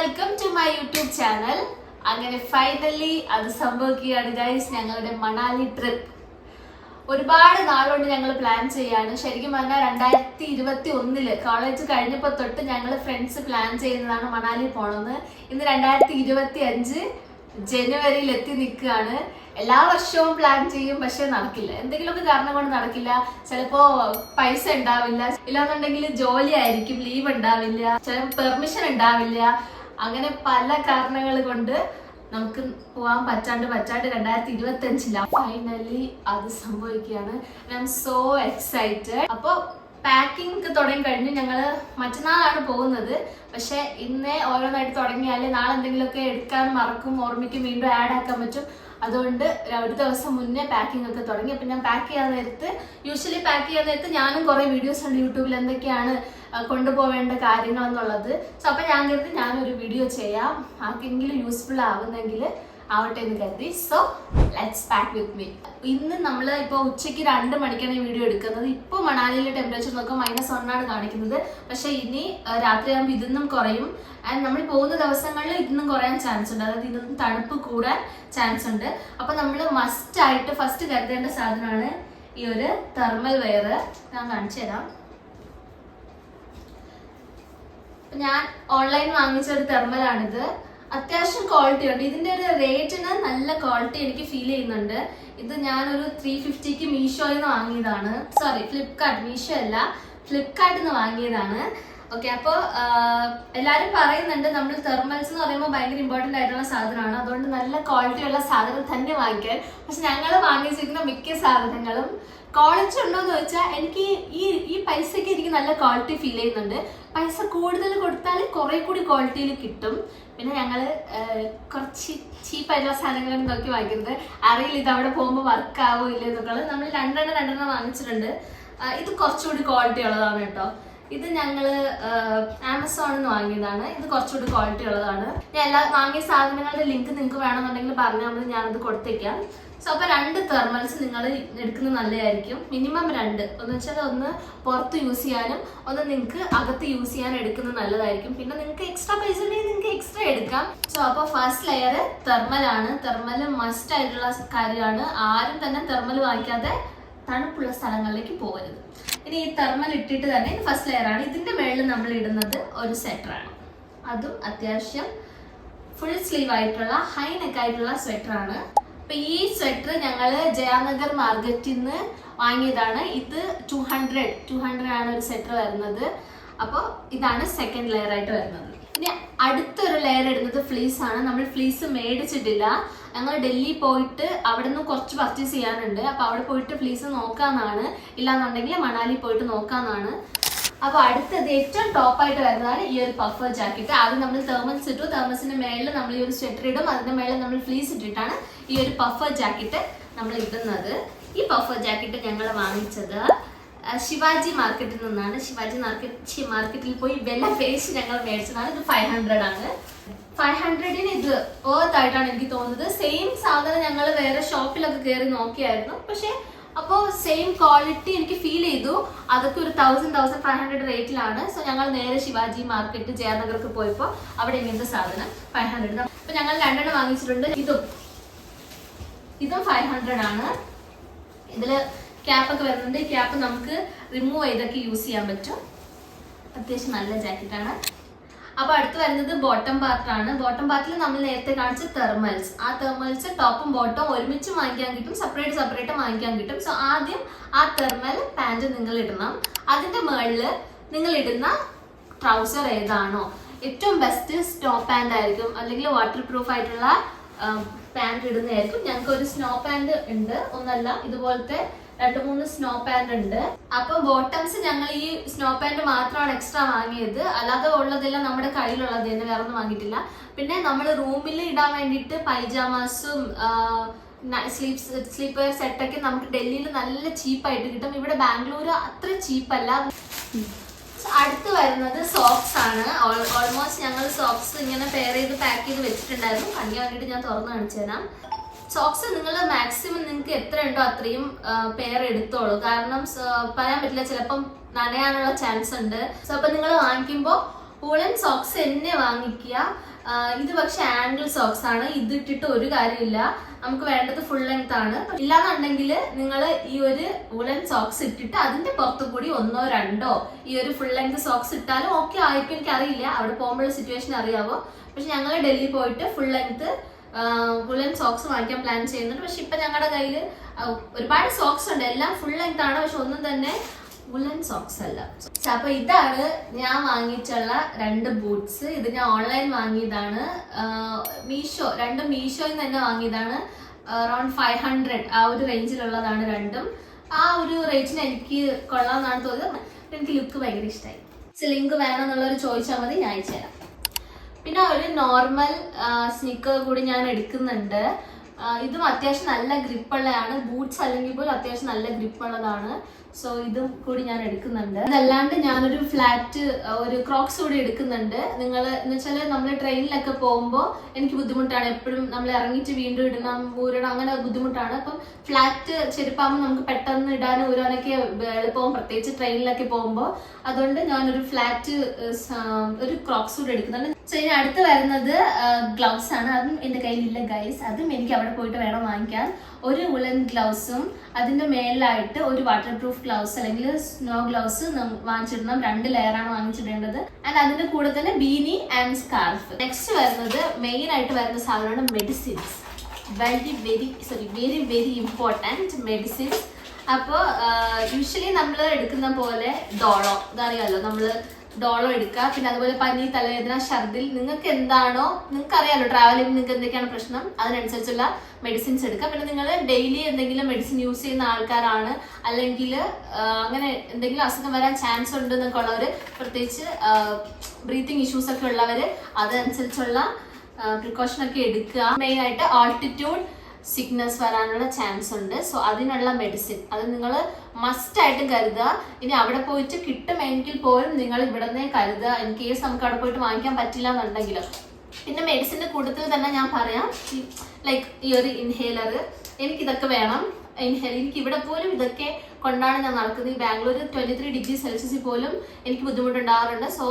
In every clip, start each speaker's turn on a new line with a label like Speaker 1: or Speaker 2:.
Speaker 1: Welcome to my YouTube channel. അങ്ങനെ finally അത് സംഭവിക്കുകയാണ് ഗൈസ്. ഞങ്ങളുടെ മണാലി ട്രിപ്പ് ഒരുപാട് നാളുകൊണ്ട് ഞങ്ങൾ പ്ലാൻ ചെയ്യാണ്. ശരിക്കും പറഞ്ഞാൽ 2021 കോളേജ് കഴിഞ്ഞപ്പോൾ തൊട്ട് ഞങ്ങൾ ഫ്രണ്ട്സ് പ്ലാൻ ചെയ്യുന്നതാണ് മണാലി പോണെന്ന്. ഇന്ന് 2025 ജനുവരിയിൽ എത്തി നിൽക്കുകയാണ്. എല്ലാ വർഷവും പ്ലാൻ ചെയ്യും, പക്ഷെ നടക്കില്ല. എന്തെങ്കിലുമൊക്കെ കാരണം കൊണ്ട് നടക്കില്ല. ചിലപ്പോ പൈസ ഉണ്ടാവില്ല, ഇല്ലാന്നുണ്ടെങ്കിൽ ജോലി ആയിരിക്കും, ലീവ് ഉണ്ടാവില്ല, ചിലപ്പോൾ പെർമിഷൻ ഉണ്ടാവില്ല. അങ്ങനെ പല കാരണങ്ങൾ കൊണ്ട് നമുക്ക് പോകാൻ പറ്റാണ്ട് 2025 ഫൈനലി അത് സംഭവിക്കുകയാണ്. I am so excited. അപ്പോൾ പാക്കിംഗ് തുടങ്ങി കഴിഞ്ഞു. ഞങ്ങള് മറ്റന്നാളാണ് പോകുന്നത്. പക്ഷെ ഇന്നേ ഓരോന്നായിട്ട് തുടങ്ങിയാല് നാളെ എന്തെങ്കിലുമൊക്കെ എടുക്കാൻ മറക്കും, ഓർമ്മിക്കും, വീണ്ടും ആഡ് ആക്കാൻ പറ്റും. അതുകൊണ്ട് ഒരു ദിവസം മുന്നേ പാക്കിംഗ് ഒക്കെ തുടങ്ങി. അപ്പൊ ഞാൻ യൂഷ്വലി പാക്ക് ചെയ്യാൻ നേരത്ത് ഞാനും കുറെ വീഡിയോസ് ഉണ്ട് യൂട്യൂബിൽ എന്തൊക്കെയാണ് കൊണ്ടുപോവേണ്ട കാര്യങ്ങൾ എന്നുള്ളത്. സോ അപ്പൊ ഞാൻ കരുതി ഞാനൊരു വീഡിയോ ചെയ്യാം, ആർക്കെങ്കിലും യൂസ്ഫുൾ ആവുന്നെങ്കിൽ ആവട്ടെ എന്ന് കരുതി. So let's pack with me. ഇന്ന് നമ്മൾ ഇപ്പോൾ ഉച്ചയ്ക്ക് 2 മണിക്കാണ് ഈ വീഡിയോ എടുക്കുന്നത്. ഇപ്പോൾ മണാലിയിലെ ടെമ്പറേച്ചർ നോക്കാം -1 ആണ് കാണിക്കുന്നത്. പക്ഷെ ഇനി രാത്രിയാകുമ്പോൾ ഇതിന്നും കുറയും. ആൻഡ് നമ്മൾ പോകുന്ന ദിവസങ്ങളിൽ ഇതിന്നും കുറയാൻ ചാൻസ് ഉണ്ട്, അതായത് ഇതിന്നും തണുപ്പ് കൂടാൻ ചാൻസ് ഉണ്ട്. അപ്പൊ നമ്മൾ മസ്റ്റ് ആയിട്ട് ഫസ്റ്റ് കരുതേണ്ട സാധനമാണ് ഈ ഒരു തെർമൽ വെയർ. ഞാൻ കാണിച്ചു തരാം. ഞാൻ ഓൺലൈൻ വാങ്ങിച്ച ഒരു തെർമലാണിത്. അത്യാവശ്യം ക്വാളിറ്റി ഉണ്ട്. ഇതിന്റെ ഒരു റേറ്റിന് നല്ല ക്വാളിറ്റി എനിക്ക് ഫീൽ ചെയ്യുന്നുണ്ട്. ഇത് ഞാനൊരു 350 മീഷോയിൽ നിന്ന് വാങ്ങിയതാണ്. സോറി, ഫ്ലിപ്കാർട്ട്, മീഷോ അല്ല, ഫ്ലിപ്കാർട്ടിൽ നിന്ന് വാങ്ങിയതാണ്. ഓക്കെ, അപ്പോൾ എല്ലാവരും പറയുന്നുണ്ട് നമ്മൾ തെർമൽസ് എന്ന് പറയുമ്പോൾ ഭയങ്കര ഇമ്പോർട്ടൻ്റ് ആയിട്ടുള്ള സാധനമാണ്, അതുകൊണ്ട് നല്ല ക്വാളിറ്റി ഉള്ള സാധനം തന്നെ വാങ്ങിക്കാൻ. പക്ഷെ ഞങ്ങൾ വാങ്ങിച്ചിരിക്കുന്ന മിക്ക സാധനങ്ങളും ക്വാളിറ്റി ഉണ്ടോ എന്ന് ചോദിച്ചാൽ എനിക്ക് ഈ പൈസക്ക് എനിക്ക് നല്ല ക്വാളിറ്റി ഫീൽ ചെയ്യുന്നുണ്ട്. പൈസ കൂടുതൽ കൊടുത്താൽ കുറെ കൂടി ക്വാളിറ്റിയിൽ കിട്ടും. പിന്നെ ഞങ്ങള് കുറച്ച് ചീപ്പായിട്ടുള്ള സാധനങ്ങൾ നോക്കി വാങ്ങിക്കുന്നത്. അറിയില്ല ഇത് അവിടെ പോകുമ്പോൾ വർക്ക് ആവോ ഇല്ല എന്നൊക്കെ. നമ്മൾ രണ്ടെണ്ണം വാങ്ങിച്ചിട്ടുണ്ട്. ഇത് കുറച്ചുകൂടി ക്വാളിറ്റി ഉള്ളതാണ് കേട്ടോ. ഇത് ഞങ്ങള് ആമസോണിൽ നിന്ന് വാങ്ങിയതാണ്. ഇത് കുറച്ചുകൂടി ക്വാളിറ്റി ഉള്ളതാണ്. ഞാൻ എല്ലാ വാങ്ങിയ സാധനങ്ങളുടെ ലിങ്ക് നിങ്ങൾക്ക് വേണമെന്നുണ്ടെങ്കിൽ പറഞ്ഞാൽ മതി, ഞാനത് കൊടുത്തേക്കാം. സോ അപ്പൊ 2 തെർമൽസ് നിങ്ങൾ എടുക്കുന്നത് നല്ലതായിരിക്കും. മിനിമം 2. ഒന്ന് വെച്ചാൽ ഒന്ന് പുറത്ത് യൂസ് ചെയ്യാനും ഒന്ന് നിങ്ങൾക്ക് അകത്ത് യൂസ് ചെയ്യാനും എടുക്കുന്നത് നല്ലതായിരിക്കും. പിന്നെ നിങ്ങൾക്ക് എക്സ്ട്രാ പൈസ ഉണ്ടെങ്കിൽ നിങ്ങൾക്ക് എക്സ്ട്രാ എടുക്കാം. സോ അപ്പൊ ഫസ്റ്റ് ലെയർ തെർമലാണ്. തെർമൽ മസ്റ്റ് ആയിട്ടുള്ള കാര്യമാണ്. ആരും തന്നെ തെർമൽ വാങ്ങിക്കാതെ തണുപ്പുള്ള സ്ഥലങ്ങളിലേക്ക് പോകരുത്. ഇനി ഈ തെർമൽ ഇട്ടിട്ട് തന്നെ ഫസ്റ്റ് ലെയർ ആണ്. ഇതിന്റെ മേളിൽ നമ്മൾ ഇടുന്നത് ഒരു സ്വെറ്ററാണ്. അതും അത്യാവശ്യം ഫുൾ സ്ലീവ് ആയിട്ടുള്ള ഹൈ നെക്ക് ആയിട്ടുള്ള സ്വെറ്ററാണ്. അപ്പൊ ഈ സ്വെറ്റർ ഞങ്ങള് ജയാനഗർ മാർക്കറ്റിൽ നിന്ന് വാങ്ങിയതാണ്. ഇത് 200 ആണ് ഒരു സ്വെറ്റർ വരുന്നത്. അപ്പോൾ ഇതാണ് സെക്കൻഡ് ലെയർ ആയിട്ട് വരുന്നത്. ഇനി അടുത്തൊരു ലെയർ ഇടുന്നത് ഫ്ലീസ് ആണ്. നമ്മൾ ഫ്ലീസ് മേടിച്ചിട്ടില്ല. ഞങ്ങൾ ഡൽഹി പോയിട്ട് അവിടെ നിന്ന് കുറച്ച് പർച്ചേസ് ചെയ്യാനുണ്ട്. അപ്പൊ അവിടെ പോയിട്ട് ഫ്ലീസ് നോക്കാന്നാണ്, ഇല്ലാന്നുണ്ടെങ്കിൽ മണാലി പോയിട്ട് നോക്കാന്നാണ്. അപ്പൊ അടുത്തത് ഏറ്റവും ടോപ്പായിട്ട് വരുന്നതാണ് ഈ ഒരു പഫർ ജാക്കറ്റ്. ആദ്യം നമ്മൾ തെർമൽസ് ഇട്ടു. തെർമൽസിന്റെ മേളിൽ നമ്മൾ ഈ ഒരു സ്വെറ്റർ ഇടും. അതിന്റെ മേളിൽ നമ്മൾ ഫ്ലീസ് ഇട്ടിട്ടാണ് ഈ ഒരു പഫർ ജാക്കറ്റ് നമ്മൾ ഇടുന്നത്. ഈ പഫർ ജാക്കറ്റ് ഞങ്ങൾ വാങ്ങിച്ചത് ശിവാജി മാർക്കറ്റിൽ നിന്നാണ്. ശിവാജി മാർക്കറ്റിൽ പോയി വില പേശി ഞങ്ങൾ മേടിച്ചതാണ്. ഇത് 500 ആണ്. 500-ന് ഇത് ആയിട്ടാണ് എനിക്ക് തോന്നുന്നത്. സെയിം സാധനം ഞങ്ങൾ വേറെ ഷോപ്പിലൊക്കെ കയറി നോക്കിയായിരുന്നു. പക്ഷെ അപ്പോൾ സെയിം ക്വാളിറ്റി എനിക്ക് ഫീൽ ചെയ്തു. അതൊക്കെ ഒരു 1500 റേറ്റിലാണ്. സോ ഞങ്ങൾ നേരെ ശിവാജി മാർക്കറ്റ് ജയനഗർക്ക് പോയപ്പോൾ അവിടെ ഇങ്ങനത്തെ സാധനം 500. അപ്പൊ ഞങ്ങൾ 2 വാങ്ങിച്ചിട്ടുണ്ട്. ഇതും 500 ആണ്. ഇതില് ക്യാപ്പൊക്കെ വരുന്നുണ്ട്. ഈ ക്യാപ്പ് നമുക്ക് റിമൂവ് ചെയ്തൊക്കെ യൂസ് ചെയ്യാൻ പറ്റും. അത്യാവശ്യം നല്ല ജാക്കറ്റാണ്. അപ്പൊ അടുത്ത് വരുന്നത് ബോട്ടം പാർട്ടാണ്. ബോട്ടം പാർട്ടിൽ നമ്മൾ നേരത്തെ കാണിച്ച തെർമൽസ്, ആ തെർമൽസ് ടോപ്പും ബോട്ടവും ഒരുമിച്ച് വാങ്ങിക്കാൻ കിട്ടും, സെപ്പറേറ്റ് വാങ്ങിക്കാൻ കിട്ടും. സോ ആദ്യം ആ തെർമൽ പാന്റ് നിങ്ങൾ ഇടണം. അതിന്റെ മുകളില് നിങ്ങൾ ഇടുന്ന ട്രൗസർ ഏതാണോ ഏറ്റവും ബെസ്റ്റ് സ്നോ പാന്റ് ആയിരിക്കും, അല്ലെങ്കിൽ വാട്ടർ പ്രൂഫ് ആയിട്ടുള്ള പാന്റ് ഇടുന്നതായിരിക്കും. ഞങ്ങൾക്ക് ഒരു സ്നോ പാന്റ് ഉണ്ട്, ഒന്നല്ല ഇതുപോലത്തെ 2-3 സ്നോ പാന്റ് ഉണ്ട്. അപ്പൊ ബോട്ടംസ് ഞങ്ങൾ ഈ സ്നോ പാന്റ് മാത്രമാണ് എക്സ്ട്രാ വാങ്ങിയത്. അല്ലാതെ ഉള്ളതെല്ലാം നമ്മുടെ കയ്യിലുള്ളത് തന്നെ, വേറെ ഒന്നും വാങ്ങിയിട്ടില്ല. പിന്നെ നമ്മൾ റൂമിൽ ഇടാൻ വേണ്ടിയിട്ട് പൈജാമാസും സ്ലീപ്പർ സെറ്റൊക്കെ നമുക്ക് ഡൽഹിയിൽ നല്ല ചീപ്പായിട്ട് കിട്ടും. ഇവിടെ ബാംഗ്ലൂർ അത്ര ചീപ്പല്ല. അടുത്ത് വരുന്നത് സോക്സ് ആണ്. ഓൾമോസ്റ്റ് ഞങ്ങൾ സോക്സ് ഇങ്ങനെ പെയർ ചെയ്ത് പാക്ക് ചെയ്ത് വെച്ചിട്ടുണ്ടായിരുന്നു. കണിക്ക് വേണ്ടിയിട്ട് ഞാൻ തുറന്ന് കാണിച്ചു തരാം. സോക്സ് നിങ്ങൾ മാക്സിമം നിങ്ങൾക്ക് എത്ര ഉണ്ടോ അത്രയും പെയർ എടുത്തോളൂ. കാരണം പറയാൻ പറ്റില്ല, ചിലപ്പം നനയാനുള്ള ചാൻസ് ഉണ്ട്. സോ അപ്പൊ നിങ്ങൾ വാങ്ങിക്കുമ്പോൾ വൂളൻ സോക്സ് തന്നെ വാങ്ങിക്കുക. ഇത് പക്ഷെ ആംഗിൾ സോക്സ് ആണ്. ഇത് ഇട്ടിട്ട് ഒരു കാര്യമില്ല. നമുക്ക് വേണ്ടത് ഫുൾ ലെങ്ത് ആണ്. ഇല്ലാന്നുണ്ടെങ്കിൽ നിങ്ങൾ ഈ ഒരു വുളൻ സോക്സ് ഇട്ടിട്ട് അതിന്റെ പുറത്തു കൂടി 1 or 2 ഈ ഒരു ഫുൾ ലെങ്ത് സോക്സ് ഇട്ടാലും ഓക്കെ ആയിരിക്കും. എനിക്ക് അറിയില്ല, അവിടെ പോകുമ്പോഴുള്ള സിറ്റുവേഷൻ അറിയാവോ. പക്ഷെ ഞങ്ങൾ ഡൽഹി പോയിട്ട് ഫുൾ ലെങ്ത് വുളൻ സോക്സ് വാങ്ങിക്കാൻ പ്ലാൻ ചെയ്യുന്നുണ്ട്. പക്ഷെ ഇപ്പൊ ഞങ്ങളുടെ കയ്യിൽ ഒരുപാട് സോക്സ് ഉണ്ട്, എല്ലാം ഫുൾ ലെങ്ത് ആണ്. പക്ഷെ ഒന്നും തന്നെ വുളൻ സോക്സ് അല്ല. അപ്പൊ ഇതാണ് ഞാൻ വാങ്ങിയിട്ടുള്ള 2 ബൂട്ട്സ്. ഇത് ഞാൻ ഓൺലൈൻ വാങ്ങിയതാണ്. രണ്ടും മീഷോയിൽ നിന്ന് തന്നെ വാങ്ങിയതാണ്. അറൌണ്ട് 500 ആ ഒരു റേഞ്ചിലുള്ളതാണ് രണ്ടും. ആ ഒരു റേറ്റിന് എനിക്ക് കൊള്ളാമെന്നാണ് തോന്നിയത്. എനിക്ക് ലുക്ക് ഭയങ്കര ഇഷ്ടമായി. ലിങ്ക് വേണമെന്നുള്ളവർ ചോദിച്ചാൽ മതി, ഞാൻ അയച്ചു തരാം. പിന്നെ ഒരു നോർമൽ സ്നീക്കർ കൂടി ഞാൻ എടുക്കുന്നുണ്ട്. ഇതും അത്യാവശ്യം നല്ല ഗ്രിപ്പുള്ളതാണ്. ബൂട്ട്സ് അല്ലെങ്കിൽ പോലും അത്യാവശ്യം നല്ല ഗ്രിപ്പുള്ളതാണ്. സോ ഇതും കൂടി ഞാൻ എടുക്കുന്നുണ്ട്. അതല്ലാണ്ട് ഞാനൊരു ഫ്ലാറ്റ് ഒരു ക്രോക്സ് കൂടി എടുക്കുന്നുണ്ട്. നിങ്ങൾ എന്ന് വെച്ചാൽ നമ്മൾ ട്രെയിനിലൊക്കെ പോകുമ്പോൾ എനിക്ക് ബുദ്ധിമുട്ടാണ്. എപ്പോഴും നമ്മൾ ഇറങ്ങിയിട്ട് വീണ്ടും ഇടണം, ഊരണം, അങ്ങനെ ബുദ്ധിമുട്ടാണ്. അപ്പം ഫ്ലാറ്റ് ചെരുപ്പാകുമ്പോൾ നമുക്ക് പെട്ടെന്ന് ഇടാനും ഊരാനൊക്കെ എളുപ്പവും, പ്രത്യേകിച്ച് ട്രെയിനിലൊക്കെ പോകുമ്പോൾ. അതുകൊണ്ട് ഞാനൊരു ഫ്ലാറ്റ് ഒരു ക്രോക്സ് കൂടി എടുക്കുന്നുണ്ട്. സോ ഇനി അടുത്ത് വരുന്നത് ഗ്ലൗസ് ആണ്. അതും എൻ്റെ കയ്യിലില്ല ഗൈസ്. അതും എനിക്ക് അവിടെ പോയിട്ട് വേണം വാങ്ങിക്കാൻ. ഒരു വുളൻ ഗ്ലൗസും അതിന്റെ മേലിലായിട്ട് ഒരു വാട്ടർ പ്രൂഫ് ഗ്ലൗസ് അല്ലെങ്കിൽ സ്നോ ഗ്ലൗസ് വാങ്ങിച്ചിടണം. 2 ലെയറാണ് വാങ്ങിച്ചിടേണ്ടത്. ആൻഡ് അതിന്റെ കൂടെ തന്നെ ബീനി ആൻഡ് സ്കാർഫ്. നെക്സ്റ്റ് വരുന്നത് മെയിൻ ആയിട്ട് വരുന്ന സാധനമാണ് medicines. Very very important medicines. അപ്പോൾ യൂഷ്വലി നമ്മൾ എടുക്കുന്ന പോലെ ഡോളോ, ഇതറിയാമല്ലോ, നമ്മൾ ഡോളോ എടുക്കുക. പിന്നെ അതുപോലെ പനി, തലവേദന, ഛർദിൽ, നിങ്ങൾക്ക് എന്താണോ, നിങ്ങൾക്ക് അറിയാമല്ലോ ട്രാവലിംഗ് നിങ്ങൾക്ക് എന്തൊക്കെയാണ് പ്രശ്നം, അതിനനുസരിച്ചുള്ള മെഡിസിൻസ് എടുക്കുക. പിന്നെ നിങ്ങൾ ഡെയിലി എന്തെങ്കിലും മെഡിസിൻ യൂസ് ചെയ്യുന്ന ആൾക്കാരാണ്, അല്ലെങ്കിൽ അങ്ങനെ എന്തെങ്കിലും അസുഖം വരാൻ ചാൻസ് ഉണ്ട് എന്നൊക്കെ ഉള്ളവർ, പ്രത്യേകിച്ച് ബ്രീത്തിങ് ഇഷ്യൂസ് ഒക്കെ ഉള്ളവർ, അതനുസരിച്ചുള്ള പ്രിക്കോഷൻ ഒക്കെ എടുക്കുക. മെയിൻ ആയിട്ട് ആൾട്ടിറ്റ്യൂഡ് സിക്നസ് വരാനുള്ള ചാൻസ് ഉണ്ട്. സോ അതിനുള്ള മെഡിസിൻ അത് നിങ്ങൾ മസ്റ്റ് ആയിട്ട് കരുതുക. ഇനി അവിടെ പോയിട്ട് കിട്ടുമെങ്കിൽ പോലും നിങ്ങൾ ഇവിടെ നിന്നേ കരുതുക, ഇൻ കേസ് നമുക്ക് അവിടെ പോയിട്ട് വാങ്ങിക്കാൻ പറ്റില്ല എന്നുണ്ടെങ്കിൽ. പിന്നെ മെഡിസിൻ്റെ കൂട്ടത്തിൽ തന്നെ ഞാൻ പറയാം, ലൈക്ക് ഈ ഒരു ഇൻഹേലർ, എനിക്കിതൊക്കെ വേണം. എനിക്ക് ഇവിടെ പോലും ഇതൊക്കെ കൊണ്ടാണ് ഞാൻ നടക്കുന്നത്. ഈ ബാംഗ്ലൂർ 23 ഡിഗ്രി സെൽഷ്യസിൽ പോലും എനിക്ക് ബുദ്ധിമുട്ടുണ്ടാകാറുണ്ട്. സോ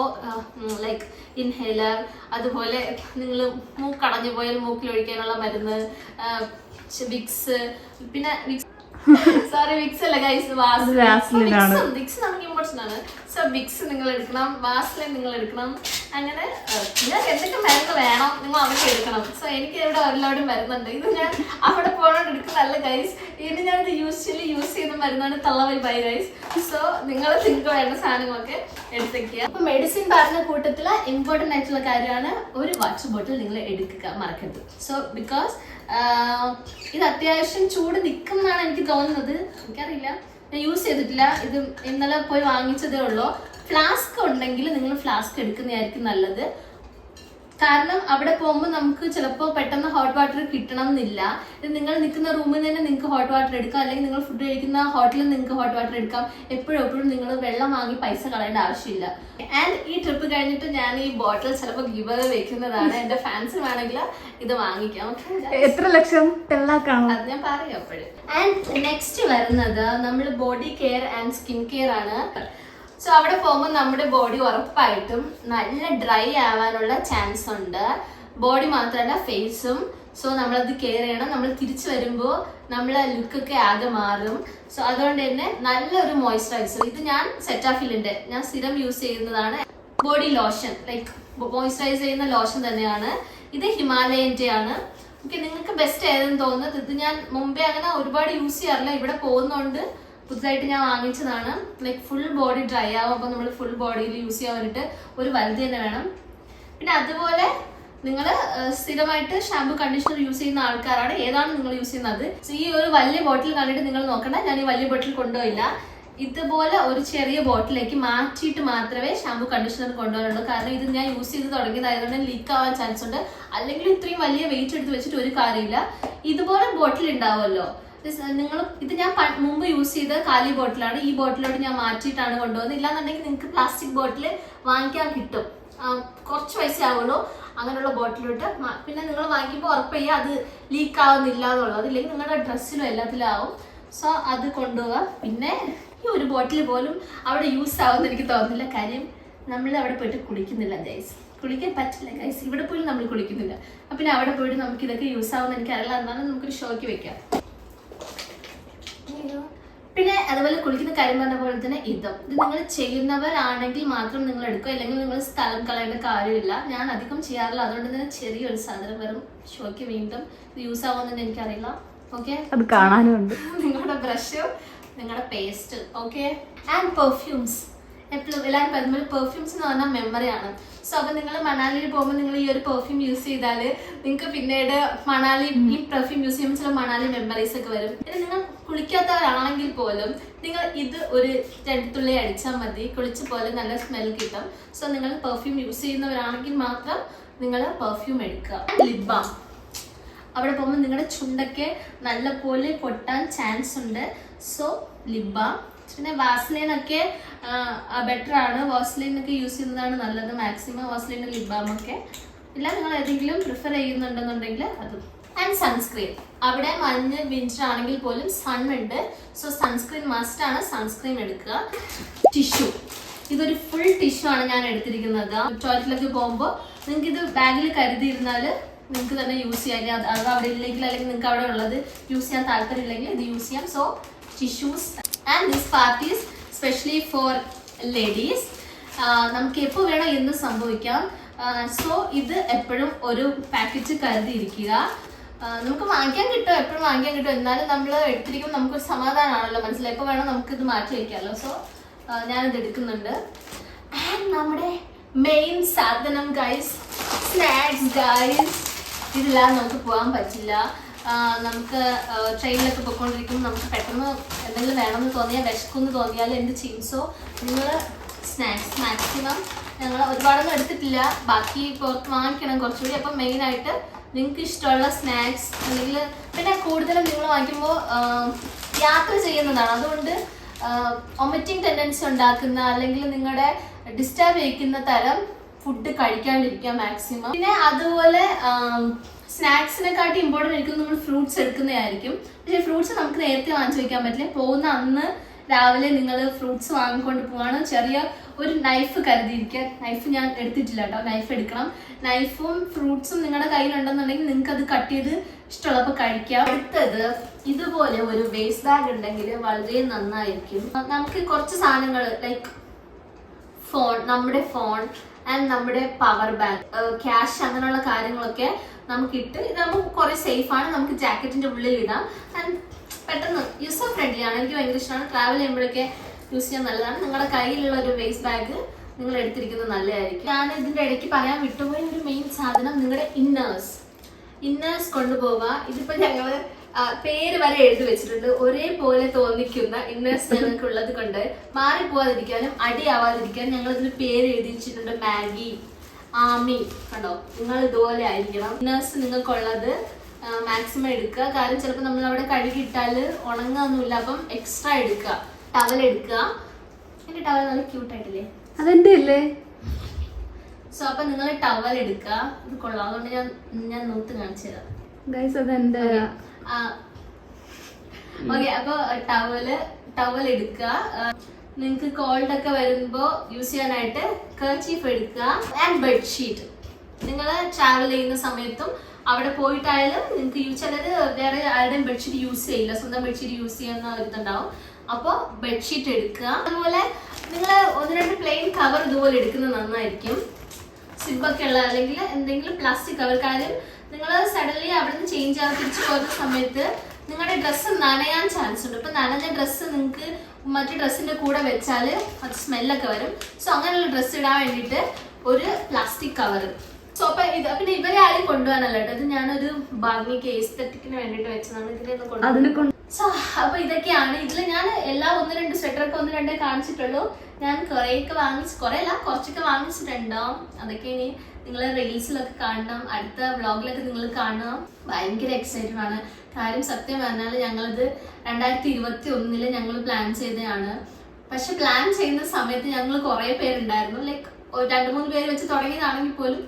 Speaker 1: ലൈക്ക് ഇൻഹേലർ, അതുപോലെ നിങ്ങൾ മൂക്കടഞ്ഞു പോയാൽ മൂക്കിലൊഴിക്കാനുള്ള മരുന്ന്, വിക്സ്, പിന്നെ സോറി വിക്സ് അല്ല ഗൈസ്, വിക്സ് നമുക്ക് ഇമ്പോർട്ടൻ്റ് ആണ്. സോ വിക്സ് നിങ്ങൾ എടുക്കണം, വാസ്ലിൻ നിങ്ങൾ എടുക്കണം. അങ്ങനെ നിങ്ങൾക്ക് എന്തൊക്കെ മരുന്ന് വേണം നിങ്ങൾ അതൊക്കെ എടുക്കണം. സോ എനിക്ക് ഇവിടെ ഒരുപാടും മരുന്നുണ്ട്. ഇത് ഞാൻ അവിടെ പോകണോണ്ട് എടുക്കുന്നതല്ല ഗൈസ്. ഇത് ഞാനിത് യൂഷ്വലി യൂസ് ചെയ്യുന്ന മരുന്നാണ് തള്ളവൈ ബൈ ഗൈസ്. സോ നിങ്ങൾക്ക് വേണ്ട സാധനങ്ങളൊക്കെ എടുത്തേക്കുക. അപ്പൊ മെഡിസിൻ പറഞ്ഞ കൂട്ടത്തില് ഇമ്പോർട്ടൻ്റ് ആയിട്ടുള്ള കാര്യമാണ് ഒരു വാട്ടർ ബോട്ടിൽ നിങ്ങൾ എടുക്കുക, മറക്കരുത്. സോ ബിക്കോസ് ഇത് അത്യാവശ്യം ചൂട് നിൽക്കും എന്നാണ് എനിക്ക് തോന്നുന്നത്. എനിക്കറിയില്ല, ഞാൻ യൂസ് ചെയ്തിട്ടില്ല. ഇത് ഇന്നലെ പോയി വാങ്ങിച്ചതേ ഉള്ളൂ. ഫ്ലാസ്ക് ഉണ്ടെങ്കിൽ നിങ്ങൾ ഫ്ലാസ്ക് എടുക്കുന്നതായിരിക്കും നല്ലത്. കാരണം അവിടെ പോകുമ്പോൾ നമുക്ക് ചിലപ്പോൾ പെട്ടെന്ന് ഹോട്ട് വാട്ടർ കിട്ടണം എന്നില്ല. നിങ്ങൾ നിൽക്കുന്ന റൂമിൽ തന്നെ നിങ്ങൾക്ക് ഹോട്ട് വാട്ടർ എടുക്കാം, അല്ലെങ്കിൽ നിങ്ങൾ ഫുഡ് കഴിക്കുന്ന ഹോട്ടലിൽ നിങ്ങൾക്ക് ഹോട്ട് വാട്ടർ എടുക്കാം. എപ്പോഴും നിങ്ങൾ വെള്ളം വാങ്ങി പൈസ കളയേണ്ട ആവശ്യമില്ല. ആൻഡ് ഈ ട്രിപ്പ് കഴിഞ്ഞിട്ട് ഞാൻ ഈ ബോട്ടിൽ ചിലപ്പോൾ ഗിവ് അവേ വെക്കുന്നതാണ്. എന്റെ ഫാൻസ് വേണമെങ്കിൽ ഇത് വാങ്ങിക്കാം.
Speaker 2: എത്ര ലക്ഷം
Speaker 1: അത് ഞാൻ പറയാം അപ്പോഴും. ആൻഡ് നെക്സ്റ്റ് വരുന്നത് നമ്മൾ body care and skin care ആണ്. സോ അവിടെ പോകുമ്പോൾ നമ്മുടെ ബോഡി ഉറപ്പായിട്ടും നല്ല ഡ്രൈ ആവാനുള്ള ചാൻസ് ഉണ്ട്. ബോഡി മാത്രമല്ല ഫേസും. സോ നമ്മളത് കെയർ ചെയ്യണം. നമ്മൾ തിരിച്ചു വരുമ്പോൾ നമ്മളെ ലുക്കൊക്കെ ആകെ മാറും. സോ അതുകൊണ്ട് തന്നെ നല്ലൊരു മോയ്സ്ചറൈസർ, ഇത് ഞാൻ സെറ്റാഫിലിന്റെ ഞാൻ സ്ഥിരം യൂസ് ചെയ്യുന്നതാണ്. ബോഡി ലോഷൻ, ലൈക്ക് മോയ്സ്ചറൈസ് ചെയ്യുന്ന ലോഷൻ തന്നെയാണ് ഇത്. ഹിമാലയന്റെ ആണ്. ഓക്കെ, നിങ്ങൾക്ക് ബെസ്റ്റ് ഏതെന്ന് തോന്നുന്നത്. ഇത് ഞാൻ മുമ്പേ അങ്ങനെ ഒരുപാട് യൂസ് ചെയ്യാറില്ല, ഇവിടെ പോകുന്നതുകൊണ്ട് പുതുതായിട്ട് ഞാൻ വാങ്ങിച്ചതാണ്. ലൈക്ക് ഫുൾ ബോഡി ഡ്രൈ ആവും. അപ്പോൾ നമ്മൾ ഫുൾ ബോഡിയിൽ യൂസ് ചെയ്യാൻ വേണ്ടിയിട്ട് ഒരു വലുത് തന്നെ വേണം. പിന്നെ അതുപോലെ നിങ്ങൾ സ്ഥിരമായിട്ട് ഷാമ്പു കണ്ടീഷണർ യൂസ് ചെയ്യുന്ന ആൾക്കാരാണ്, ഏതാണ് നിങ്ങൾ യൂസ് ചെയ്യുന്നത്. ഈ ഒരു വലിയ ബോട്ടിൽ കണ്ടിട്ട് നിങ്ങൾ നോക്കണ്ട, ഞാൻ ഈ വലിയ ബോട്ടിൽ കൊണ്ടുപോയില്ല. ഇതുപോലെ ഒരു ചെറിയ ബോട്ടിലേക്ക് മാറ്റിയിട്ട് മാത്രമേ ഷാമ്പു കണ്ടീഷണർ കൊണ്ടുപോകാനുള്ളൂ. കാരണം ഇത് ഞാൻ യൂസ് ചെയ്ത് തുടങ്ങിയതായതുകൊണ്ട് ലീക്ക് ആവാൻ ചാൻസ് ഉണ്ട്. അല്ലെങ്കിൽ ഇത്രയും വലിയ വെയിറ്റ് എടുത്ത് വെച്ചിട്ട് ഒരു കാര്യമില്ല. ഇതുപോലെ ബോട്ടിൽ ഉണ്ടാവുമല്ലോ, നിങ്ങൾ ഇത് ഞാൻ മുമ്പ് യൂസ് ചെയ്ത കാലി ബോട്ടിലാണ്. ഈ ബോട്ടിലോട്ട് ഞാൻ മാറ്റിയിട്ടാണ് കൊണ്ടുപോകുന്നത്. ഇല്ലാന്നുണ്ടെങ്കിൽ നിങ്ങൾക്ക് പ്ലാസ്റ്റിക് ബോട്ടിൽ വാങ്ങിക്കാൻ കിട്ടും, കുറച്ച് പൈസ ആവുള്ളൂ. അങ്ങനെയുള്ള ബോട്ടിലോട്ട് പിന്നെ നിങ്ങൾ വാങ്ങിക്കുമ്പോൾ ഉറപ്പ് ചെയ്യുക അത് ലീക്ക് ആവുന്നില്ല എന്നുള്ളത്. അതില്ലെങ്കിൽ നിങ്ങളുടെ ഡ്രസ്സിലും എല്ലാത്തിലും ആവും. സോ അത് കൊണ്ടുപോവുക. പിന്നെ ഈ ഒരു ബോട്ടിൽ പോലും അവിടെ യൂസ് ആവുമെന്ന് എനിക്ക് തോന്നുന്നില്ല. കാര്യം നമ്മൾ അവിടെ പോയിട്ട് കുടിക്കുന്നില്ല ഗൈസ്. കുളിക്കാൻ പറ്റില്ല ഗൈസ്, ഇവിടെ പോലും നമ്മൾ കുളിക്കുന്നില്ല. അപ്പം പിന്നെ അവിടെ പോയിട്ട് നമുക്ക് ഇതൊക്കെ യൂസ് ആവുമെന്ന് എനിക്കറിയില്ല, എന്നാലും നമുക്കൊരു ഷോയ്ക്ക് വെക്കാം. പിന്നെ അതുപോലെ കുളിക്കുന്ന കാര്യം പറഞ്ഞ പോലെ തന്നെ ഇത് നിങ്ങൾ ചെയ്യുന്നവരാണെങ്കിൽ മാത്രം നിങ്ങൾ എടുക്കുക, അല്ലെങ്കിൽ നിങ്ങൾ സ്ഥലം കളയേണ്ട കാര്യമില്ല. ഞാൻ അധികം ചെയ്യാറില്ല, അതുകൊണ്ട് തന്നെ ചെറിയൊരു സാധനം വെറും ഷോയ്ക്ക് വീണ്ടും ഇത് യൂസ് ആവുമെന്ന് എനിക്കറിയില്ല. ഓക്കെ,
Speaker 2: അത് കാണാനുണ്ട്.
Speaker 1: നിങ്ങളുടെ ബ്രഷ്, നിങ്ങളുടെ പേസ്റ്റ്, ഓക്കെ. And perfumes. എപ്പോഴും എല്ലാവരും പറയുമ്പോൾ പെർഫ്യൂംസ് എന്ന് പറഞ്ഞാൽ മെമ്മറിയാണ്. സോ അപ്പം നിങ്ങൾ മണാലിയിൽ പോകുമ്പോൾ നിങ്ങൾ ഈ ഒരു പെർഫ്യൂം യൂസ് ചെയ്താൽ നിങ്ങൾക്ക് പിന്നീട് മണാലി ഈ പെർഫ്യൂം യൂസ് ചെയ്യുമ്പോൾ ചില മണാലി മെമ്മറീസ് ഒക്കെ വരും. പിന്നെ നിങ്ങൾ കുളിക്കാത്തവരാണെങ്കിൽ പോലും നിങ്ങൾ ഇത് ഒരു 2 തുള്ളി അടിച്ചാൽ മതി, കുളിച്ച പോലെ നല്ല സ്മെൽ കിട്ടും. സോ നിങ്ങൾ പെർഫ്യൂം യൂസ് ചെയ്യുന്നവരാണെങ്കിൽ മാത്രം നിങ്ങൾ പെർഫ്യൂം എടുക്കുക. Lip balm. അവിടെ പോകുമ്പോൾ നിങ്ങളുടെ ചുണ്ടൊക്കെ നല്ല പോലെ പൊട്ടാൻ ചാൻസ് ഉണ്ട്. So lip balm. പിന്നെ വാസ്ലൈനൊക്കെ ബെറ്റർ ആണ്, വാസ്ലൈനൊക്കെ യൂസ് ചെയ്യുന്നതാണ് നല്ലത്. മാക്സിമം വാസ്ലൈൻ, ലിപ് ബാം ഒക്കെ ഇല്ല, നിങ്ങൾ ഏതെങ്കിലും പ്രിഫർ ചെയ്യുന്നുണ്ടെന്നുണ്ടെങ്കിൽ അതും. And sunscreen. അവിടെ മഞ്ഞ് വിന്റർ ആണെങ്കിൽ പോലും സൺ ഉണ്ട്, സോ സൺസ്ക്രീൻ മസ്റ്റ് ആണ്, സൺസ്ക്രീൻ എടുക്കുക. ടിഷ്യൂ. ഇതൊരു ഫുൾ ടിഷ്യൂ ആണ് ഞാൻ എടുത്തിരിക്കുന്നത്. ടോയ്ലറ്റിലൊക്കെ പോകുമ്പോൾ നിങ്ങൾക്ക് ഇത് ബാഗിൽ കരുതിയിരുന്നാൽ നിങ്ങൾക്ക് തന്നെ യൂസ് ചെയ്യാം. അത് അവിടെ ഇല്ലെങ്കിൽ, അല്ലെങ്കിൽ നിങ്ങൾക്ക് അവിടെ ഉള്ളത് യൂസ് ചെയ്യാൻ താല്പര്യമില്ലെങ്കിൽ ഇത് യൂസ് ചെയ്യാം. So tissues. And this parties specially for ladies. നമുക്ക് എപ്പോൾ വേണം എന്ന് സംഭവിക്കാം. സോ ഇത് എപ്പോഴും ഒരു പാക്കറ്റ് കരുതിയിരിക്കുക. നമുക്ക് വാങ്ങിക്കാൻ കിട്ടും, എപ്പോഴും വാങ്ങിക്കാൻ കിട്ടും, എന്നാലും നമ്മൾ എടുത്തിരിക്കുമ്പോൾ നമുക്കൊരു സമാധാനമാണല്ലോ, മനസ്സിലായി. എപ്പോൾ വേണം നമുക്കിത് മാറ്റി വയ്ക്കാമല്ലോ. സോ ഞാനിത് എടുക്കുന്നുണ്ട്. ആൻഡ് നമ്മുടെ മെയിൻ സാധനം ഗൈസ്, സ്നാക്സ് ഗൈസ്. ഇതില്ലാതെ നമുക്ക് പോകാൻ പറ്റില്ല. നമുക്ക് ട്രെയിനിലൊക്കെ പോയിക്കൊണ്ടിരിക്കുമ്പോൾ നമുക്ക് പെട്ടെന്ന് എന്തെങ്കിലും വേണമെന്ന് തോന്നിയാൽ, വിശക്കുമെന്ന് തോന്നിയാൽ എന്ത് ചെയ്യും? സോ നിങ്ങൾ സ്നാക്സ് മാക്സിമം, ഞങ്ങൾ ഒരുപാടൊന്നും എടുത്തിട്ടില്ല, ബാക്കി പുറത്ത് വാങ്ങിക്കണം കുറച്ചുകൂടി. അപ്പം മെയിനായിട്ട് നിങ്ങൾക്ക് ഇഷ്ടമുള്ള സ്നാക്സ്, അല്ലെങ്കിൽ പിന്നെ കൂടുതലും നിങ്ങൾ വാങ്ങിക്കുമ്പോൾ യാത്ര ചെയ്യുന്നതാണ്, അതുകൊണ്ട് വൊമിറ്റിംഗ് ടെൻഡൻസി ഉണ്ടാക്കുന്ന അല്ലെങ്കിൽ നിങ്ങളുടെ ഡിസ്റ്റർബ് ചെയ്യിക്കുന്ന തരം ഫുഡ് കഴിക്കാണ്ടിരിക്കുക മാക്സിമം. പിന്നെ അതുപോലെ സ്നാക്സിനെക്കാട്ടി ഇമ്പോർട്ടൻ്റ് ആയിരിക്കും നമ്മൾ ഫ്രൂട്ട്സ് എടുക്കുന്നതായിരിക്കും. പക്ഷേ ഫ്രൂട്ട്സ് നമുക്ക് നേരത്തെ വാങ്ങിച്ചു വയ്ക്കാൻ പറ്റില്ല. പോകുന്ന അന്ന് രാവിലെ നിങ്ങൾ ഫ്രൂട്ട്സ് വാങ്ങിക്കൊണ്ട് പോവാണ്. ചെറിയ ഒരു നൈഫ് കരുതിയിരിക്കുക. നൈഫ് ഞാൻ എടുത്തിട്ടില്ല കേട്ടോ, നൈഫ് എടുക്കണം. നൈഫും ഫ്രൂട്ട്സും നിങ്ങളുടെ കയ്യിലുണ്ടെന്നുണ്ടെങ്കിൽ നിങ്ങൾക്ക് അത് കട്ട് ചെയ്ത് ഇഷ്ടമുള്ളപ്പോൾ കഴിക്കാം. അടുത്തത് ഇതുപോലെ ഒരു വേസ്റ്റ് ബാഗ് ഉണ്ടെങ്കിൽ വളരെ നന്നായിരിക്കും. നമുക്ക് കുറച്ച് സാധനങ്ങൾ ലൈക്ക് ഫോൺ, നമ്മുടെ ഫോൺ ആൻഡ് നമ്മുടെ പവർ ബാങ്ക്, ക്യാഷ്, അങ്ങനെയുള്ള കാര്യങ്ങളൊക്കെ നമുക്കിട്ട് ഇത് നമുക്ക് കുറെ സേഫ് ആണ്. നമുക്ക് ജാക്കറ്റിന്റെ ഉള്ളിൽ ഇടാം. ആൻഡ് പെട്ടെന്ന് യൂസർ ഫ്രണ്ട്ലി ആണ്. എനിക്ക് ഭയങ്കര ഇഷ്ടമാണ്. ട്രാവൽ ചെയ്യുമ്പോഴൊക്കെ യൂസ് ചെയ്യാൻ നല്ലതാണ്. നിങ്ങളുടെ കയ്യിലുള്ള ഒരു വേസ്റ്റ് ബാഗ് നിങ്ങൾ എടുത്തിരിക്കുന്നത് നല്ലതായിരിക്കും. ഞാൻ ഇതിന്റെ ഇടയ്ക്ക് പറയാൻ വിട്ടുപോയ ഒരു മെയിൻ സാധനം നിങ്ങളുടെ ഇന്നേഴ്സ് കൊണ്ടുപോവുക. ഇതിപ്പോ ഞങ്ങള് പേര് വരെ എഴുതി വെച്ചിട്ടുണ്ട്. ഒരേപോലെ തോന്നിക്കുന്ന ഇന്നേഴ്സ് ഞങ്ങൾക്ക് ഉള്ളത് കൊണ്ട് മാറിപ്പോവാതിരിക്കാനും അടിയാവാതിരിക്കാനും ഞങ്ങൾ ഇതിന് പേര് എഴുതി വെച്ചിട്ടുണ്ട്. മാഗി, ആമി, കണ്ടോ, നിങ്ങൾ ഇതുപോലെ ആയിരിക്കണം. ഇന്നേഴ്സ് നിങ്ങൾക്കുള്ളത് മാക്സിമം എടുക്കുക. കാരണം ചിലപ്പോൾ നമ്മൾ അവിടെ കഴുകിയിട്ടാൽ ഉണങ്ങുന്നില്ല, അപ്പം എക്സ്ട്രാ എടുക്കുക. ടവൽ എടുക്കുക. എന്റെ ടവൽ നല്ല ക്യൂട്ടായിട്ടില്ലേ?
Speaker 2: അതെന്റെ അല്ലേ?
Speaker 1: സോ അപ്പൊ നിങ്ങൾ ടവൽ എടുക്കുക. ഇത് കൊള്ളാം, അതുകൊണ്ട് ഞാൻ നൂത്ത് കാണിച്ചു തരാം. ഓക്കെ, അപ്പൊ ടവൽ എടുക്കുക. നിങ്ങൾക്ക് കോൾഡ് ഒക്കെ വരുമ്പോ യൂസ് ചെയ്യാനായിട്ട് കർച്ചീഫ് എടുക്കുക. And bedsheet. നിങ്ങൾ ട്രാവൽ ചെയ്യുന്ന സമയത്തും അവിടെ പോയിട്ടായാലും നിങ്ങൾക്ക് ചിലര് വേറെ ആരുടെയും ബെഡ്ഷീറ്റ് യൂസ് ചെയ്യില്ല, സ്വന്തം ബെഡ്ഷീറ്റ് യൂസ് ചെയ്യുന്ന ഒരിതുണ്ടാവും. അപ്പോൾ ബെഡ്ഷീറ്റ് എടുക്കുക. അതുപോലെ നിങ്ങൾ 1-2 പ്ലെയിൻ കവർ ഇതുപോലെ എടുക്കുന്നത് നന്നായിരിക്കും. സിബൊക്കെ ഉള്ള അല്ലെങ്കിൽ എന്തെങ്കിലും പ്ലാസ്റ്റിക് കവർ. കാര്യം നിങ്ങൾ സഡൻലി അവിടെ നിന്ന് ചേഞ്ച് ആവാൻ തിരിച്ചു പോകുന്ന സമയത്ത് നിങ്ങളുടെ ഡ്രസ്സ് നനയാൻ ചാൻസ് ഉണ്ട്. ഇപ്പൊ നനഞ്ഞ ഡ്രസ്സ് നിങ്ങൾക്ക് മറ്റു ഡ്രസ്സിന്റെ കൂടെ വെച്ചാൽ അത് സ്മെല്ലൊക്കെ വരും. സോ അങ്ങനെയുള്ള ഡ്രസ്സ് ഇടാൻ വേണ്ടിയിട്ട് ഒരു പ്ലാസ്റ്റിക് കവർ. സോ അപ്പൊ ഇത് പിന്നെ ഇവരെ ആരും കൊണ്ടുപോകാനല്ല കേട്ടോ, ഇത് ഞാനൊരു ഭംഗിക്ക് എസ്തെറ്റിക്കിന് വേണ്ടിട്ട് വെച്ചതാണ്. ഇതിനെ കൊണ്ടുപോകും. സോ അപ്പൊ ഇതൊക്കെയാണ്. ഇതിൽ ഞാൻ എല്ലാ 1-2 സ്വെറ്ററൊക്കെ 1-2 കാണിച്ചിട്ടുള്ളൂ. ഞാൻ കുറച്ചൊക്കെ വാങ്ങിച്ചിട്ടുണ്ടാവും. അതൊക്കെ ഇനി നിങ്ങൾ റീൽസിലൊക്കെ കാണണം, അടുത്ത വ്ളോഗിലൊക്കെ നിങ്ങൾ കാണണം. ഭയങ്കര എക്സൈറ്റഡ് ആണ്. കാര്യം സത്യം പറഞ്ഞാൽ ഞങ്ങളിത് 2021 ഞങ്ങൾ പ്ലാൻ ചെയ്തതാണ്. പക്ഷെ പ്ലാൻ ചെയ്യുന്ന സമയത്ത് ഞങ്ങൾ കുറെ പേരുണ്ടായിരുന്നു. ലൈക്ക് 2-3 പേര് വെച്ച് തുടങ്ങിയതാണെങ്കിൽ പോലും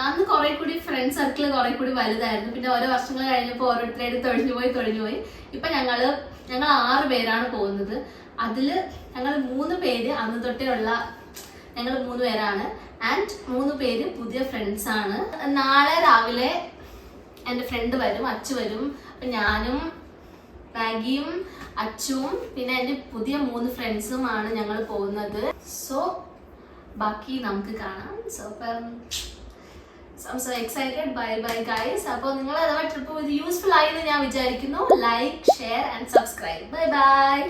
Speaker 1: അന്ന് കുറെ കൂടി ഫ്രണ്ട് സർക്കിൾ കുറെ കൂടി വലുതായിരുന്നു. പിന്നെ ഓരോ വർഷങ്ങൾ കഴിഞ്ഞപ്പോൾ ഓരോരുത്തരായിട്ട് തൊഴിഞ്ഞു പോയി. ഇപ്പൊ ഞങ്ങൾ 6 പേരാണ് പോകുന്നത്. അതില് ഞങ്ങൾ 3 പേര് അന്ന് തൊട്ടേ ഉള്ള ഞങ്ങൾ 3 പേരാണ് ആൻഡ് 3 പേര് പുതിയ ഫ്രണ്ട്സ് ആണ്. നാളെ രാവിലെ എൻ്റെ ഫ്രണ്ട് വരും, അച്ചു വരും. അപ്പം ഞാനും മാഗിയും അച്ചുവും പിന്നെ എൻ്റെ പുതിയ 3 ഫ്രണ്ട്സുമാണ് ഞങ്ങൾ പോകുന്നത്. സോ ബാക്കി നമുക്ക് കാണാം. സോ അപ്പം I'm so excited. Bye guys. അപ്പോൾ നിങ്ങൾ അഥവാ ട്രിപ്പ് യൂസ്ഫുൾ ആയി എന്ന് ഞാൻ വിചാരിക്കുന്നു. Like, share and subscribe. By.